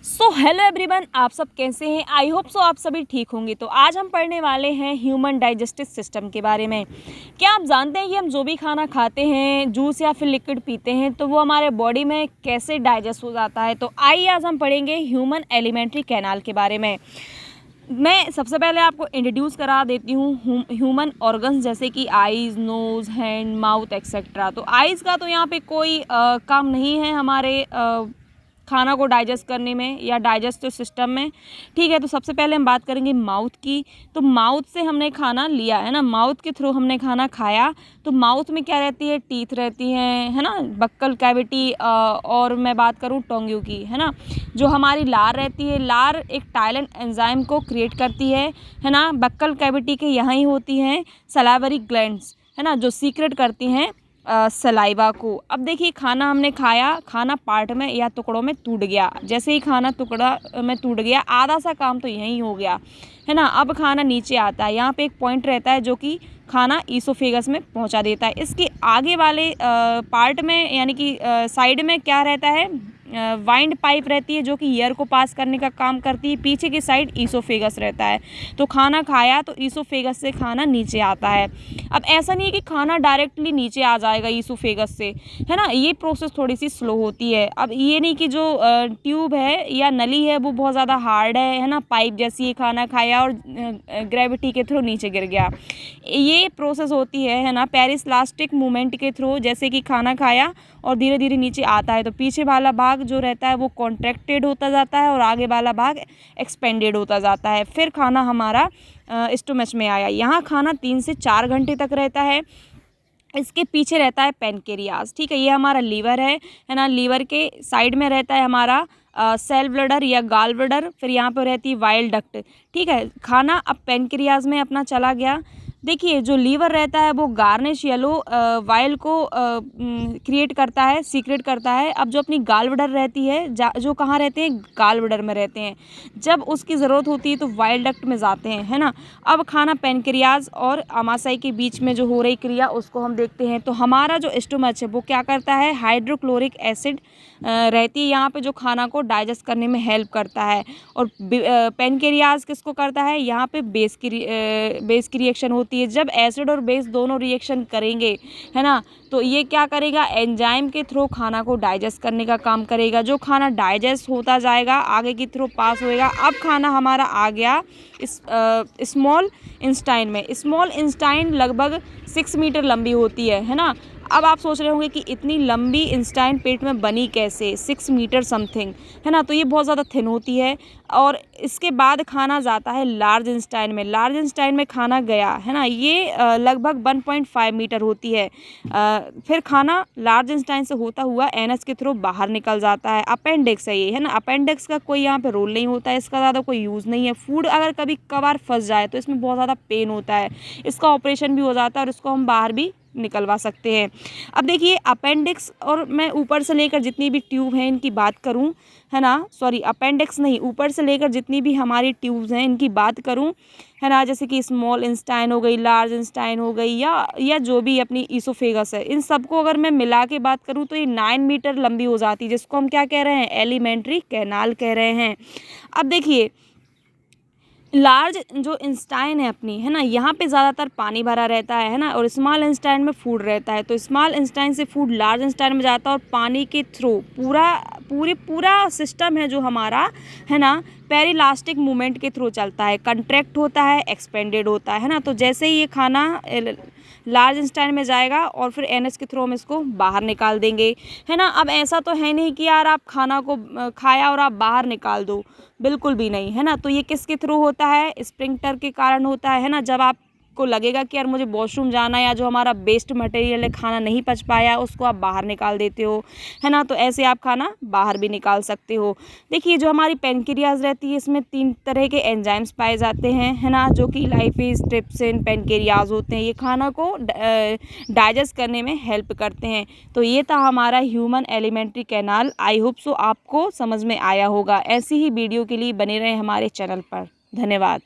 Hello everyone, आप सब कैसे हैं। आई होप सो आप सभी ठीक होंगे। तो आज हम पढ़ने वाले हैं ह्यूमन डाइजेस्टिव सिस्टम के बारे में। क्या आप जानते हैं कि हम जो भी खाना खाते हैं, जूस या फिर लिक्विड पीते हैं, तो वो हमारे बॉडी में कैसे डाइजेस्ट हो जाता है। तो आइए आज हम पढ़ेंगे ह्यूमन एलिमेंट्री कैनाल के बारे में। मैं सबसे पहले आपको इंट्रोड्यूस करा देती हूँ ह्यूमन ऑर्गन्स, जैसे कि eyes, nose, hand, mouth etcetera. तो आइज़ का तो यहाँ पे कोई काम नहीं है हमारे खाना को डाइजेस्ट करने में या डाइजेस्टिव सिस्टम में। ठीक है, तो सबसे पहले हम बात करेंगे माउथ की। तो माउथ से हमने खाना लिया है ना, माउथ के थ्रू हमने खाना खाया। तो माउथ में क्या रहती है, टीथ रहती हैं, है ना, बक्कल कैविटी। और मैं बात करूँ टोंग्यू की, है ना, जो हमारी लार रहती है, लार एक टाइलेंट एंजाइम को क्रिएट करती है ना। बक्कल कैविटी के यहाँ ही होती हैं सलाइवरी ग्लैंड्स, है ना, जो सीक्रेट करती हैं सलाइवा को। अब देखिए, खाना हमने खाया, खाना पार्ट में या टुकड़ों में टूट गया। जैसे ही खाना टुकड़ा में टूट गया, आधा सा काम तो यहीं हो गया, है ना। अब खाना नीचे आता है, यहाँ पे एक पॉइंट रहता है जो कि खाना ईसोफेगस में पहुंचा देता है। इसके आगे वाले पार्ट में यानी कि साइड में क्या रहता है, वाइंड पाइप रहती है जो कि एयर को पास करने का काम करती है। पीछे की साइड ईसोफेगस रहता है। तो खाना खाया तो ईसोफेगस से खाना नीचे आता है। अब ऐसा नहीं है कि खाना डायरेक्टली नीचे आ जाएगा ईसोफेगस से, है ना, ये प्रोसेस थोड़ी सी स्लो होती है। अब ये नहीं कि जो ट्यूब है या नली है वो बहुत ज़्यादा हार्ड है ना, पाइप जैसी ये खाना खाया और ग्रेविटी के थ्रू नीचे गिर गया। ये प्रोसेस होती है ना, पेरिस्लास्टिक मूवमेंट के थ्रू। जैसे कि खाना खाया और धीरे धीरे नीचे आता है, तो पीछे वाला भाग जो रहता है वो कॉन्ट्रैक्टेड होता जाता है और आगे वाला भाग एक्सपेंडेड होता जाता है। फिर खाना हमारा स्टोमच में आया। यहाँ खाना 3 से 4 घंटे तक रहता है। इसके पीछे रहता है पेनक्रियाज। ठीक है, ये हमारा लीवर है ना। लीवर के साइड में रहता है हमारा सेल ब्लडर या गाल ब्लडर। फिर यहाँ पर रहती है वाइल डक्ट। ठीक है, खाना अब पेनक्रियाज में अपना चला गया। देखिए, जो लीवर रहता है वो गार्निश येलो वाइल को क्रिएट करता है, सीक्रेट करता है। अब जो अपनी गाल ब्लडर रहती है, जो कहाँ रहते हैं, गाल ब्लडर में रहते हैं। जब उसकी ज़रूरत होती है तो वाइल डक्ट में जाते हैं, है ना। अब खाना पेनक्रियाज और आमाशय के बीच में जो हो रही क्रिया उसको हम देखते हैं। तो हमारा जो स्टोमच है वो क्या करता है, हाइड्रोक्लोरिक एसिड रहती है यहाँ पे, जो खाना को डाइजेस्ट करने में हेल्प करता है। और पेनक्रियाज किसको करता है, यहाँ पे बेस की रिएक्शन होती है। जब एसिड और बेस दोनों रिएक्शन करेंगे, है ना, तो ये क्या करेगा, एंजाइम के थ्रू खाना को डाइजेस्ट करने का काम करेगा। जो खाना डाइजेस्ट होता जाएगा, आगे की थ्रू पास होएगा। अब खाना हमारा आ गया स्मॉल इंस्टाइन में। स्मॉल इंस्टाइन लगभग 6 मीटर लंबी होती है ना। अब आप सोच रहे होंगे कि इतनी लंबी इंस्टाइन पेट में बनी कैसे, 6 मीटर समथिंग, है ना। तो ये बहुत ज़्यादा थिन होती है। और इसके बाद खाना जाता है लार्ज इंस्टाइन में। लार्ज इंस्टाइन में खाना गया, है ना, ये लगभग 1.5 मीटर होती है। फिर खाना लार्ज इंस्टाइन से होता हुआ एनस के थ्रू बाहर निकल जाता है। अपेंडिक्स है ये, है ना। अपेंडिक्स का कोई यहाँ पे रोल नहीं होता है, इसका ज़्यादा कोई यूज़ नहीं है। फूड अगर कभी कभार फंस जाए तो इसमें बहुत ज़्यादा पेन होता है। इसका ऑपरेशन भी हो जाता है और इसको हम बाहर भी निकलवा सकते हैं। अब देखिए, अपेंडिक्स और मैं ऊपर से लेकर जितनी भी ट्यूब हैं इनकी बात करूं, है ना, सॉरी अपेंडिक्स नहीं, ऊपर से लेकर जितनी भी हमारी ट्यूब्स हैं इनकी बात करूं, है ना, जैसे कि स्मॉल इंस्टाइन हो गई, लार्ज इंस्टाइन हो गई, या जो भी अपनी ईसोफेगस है, इन सबको अगर मैं मिला के बात करूं तो ये 9 मीटर लंबी हो जाती है, जिसको हम क्या कह रहे हैं, एलिमेंट्री कैनाल कह रहे हैं। अब देखिए, लार्ज जो इंस्टाइन है अपनी, है ना, यहाँ पे ज़्यादातर पानी भरा रहता है ना, और स्मॉल इंस्टाइन में फूड रहता है। तो स्मॉल इंस्टाइन से फूड लार्ज इंस्टाइन में जाता है और पानी के थ्रू पूरा सिस्टम है जो हमारा, है ना, पेरिलास्टिक मूवमेंट के थ्रू चलता है। कंट्रैक्ट होता है, एक्सपेंडेड होता है ना। तो जैसे ही ये खाना लार्ज इंस्टाइन में जाएगा और फिर एनएस के थ्रू हम इसको बाहर निकाल देंगे, है ना। अब ऐसा तो है नहीं कि यार आप खाना को खाया और आप बाहर निकाल दो, बिल्कुल भी नहीं, है ना। तो ये किसके थ्रू होता है, स्प्रिंक्टर के कारण होता है ना। जब आपको लगेगा कि यार मुझे वॉशरूम जाना है, या जो हमारा वेस्ट मटेरियल है, खाना नहीं पच पाया, उसको आप बाहर निकाल देते हो, है ना। तो ऐसे आप खाना बाहर भी निकाल सकते हो। देखिए, जो हमारी पेनक्रियाज रहती है इसमें 3 तरह के एंजाइम्स पाए जाते हैं, है ना, जो कि लाइपेज, ट्रिप्सिन, पेनक्रियाज होते हैं। ये खाना को डाइजेस्ट करने में हेल्प करते हैं। तो ये था हमारा human alimentary canal. I hope so आपको समझ में आया होगा। ऐसी ही वीडियो के लिए बने रहें हमारे चैनल पर। धन्यवाद।